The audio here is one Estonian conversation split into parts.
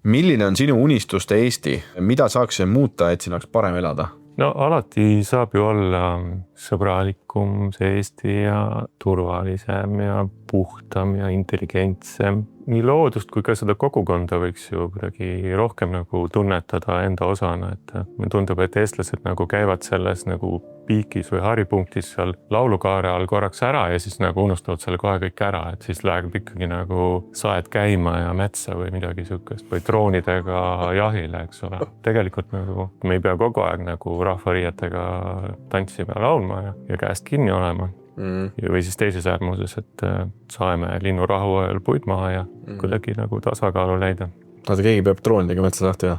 Milline on sinu unistuste Eesti? Mida saaks muuta, et siin oleks parem elada? No alati saab ju olla sõbralikum see Eesti ja turvalisem ja puhtam ja intelligentsem. Nii loodust kui ka seda kogukonda võiks ju kuidagi rohkem nagu tunnetada enda osana, et mulle tundub, et eestlased nagu käivad selles nagu piikis või haripunktis seal laulukaare all korraks ära ja siis nagu unustavad selle kohe kõik ära, et siis läheb ikkagi nagu saed käima ja metsa või midagi sihukest või droonidega jahile, eks ole. Tegelikult nagu me ei pea kogu aeg nagu rahvariietega tantsima ja laulma ja käest kinni olema. Või siis teises äärmuses, et saeme linnurahu ajal puid maha ja kuidagi nagu tasakaalu leida. Vaata, keegi peab droonidega metsa lahti ja?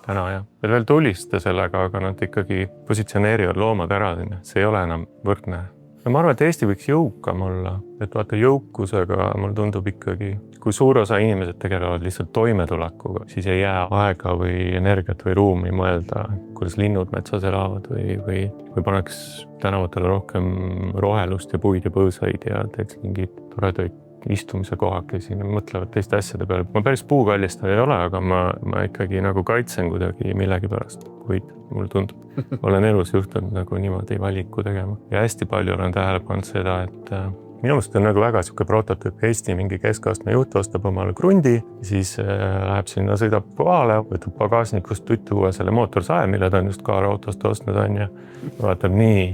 Täna jah. Veel tulista sellega, aga nad ikkagi positsioneerivad loomad ära. See ei ole enam võrdne. Ma arvan, et Eesti võiks jõukam olla. Et vaata jõukusega mul tundub ikkagi, kui suur osa inimesed tegelevad lihtsalt toimetulekuga, siis ei jää aega või energiat või ruumi mõelda, kuidas linnud metsas elavad või paneks tänavatele rohkem rohelust ja puid ja põõsaid ja teeks mingid toredaid istumise kohakesi, mõtlevad teiste asjade peale. Ma päris puukallistaja ei ole, aga ma ikkagi nagu kaitsen kuidagi millegi pärast puid, mulle tundub. Olen elus juhtunud nagu niimoodi valiku tegema. Ja hästi palju olen tähele pannud seda, et minu meelest on nagu väga siuke prototüüp. Eesti mingi keskastme juht ostab omale krundi, siis läheb sinna, sõidab kohale, võtab pagasnikust tuua selle mootorsae, mille ta on just kaarautost ostnud on ja vaatab nii,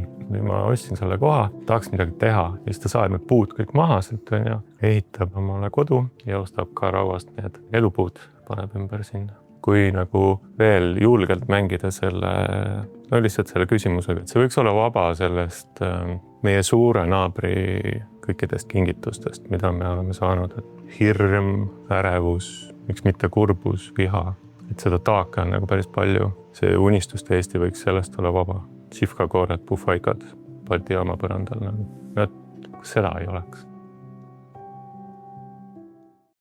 ma ostsin selle koha, tahaks midagi teha ja siis ta saeb need puud kõik maha, ehitab omale kodu ja ostab ka rauast need elupuud, paneb ümber sinna. Kui nagu veel julgelt mängida lihtsalt selle küsimusega, et see võiks olla vaba sellest meie suure naabri kõikidest kingitustest, mida me oleme saanud, et hirm, ärevus, miks mitte kurbus, viha, et seda taaka on nagu päris palju. See unistuste Eesti võiks sellest olla vaba. Sihvkakoored, puhvaikad Balti jaama põrandal. Kas seda ei oleks?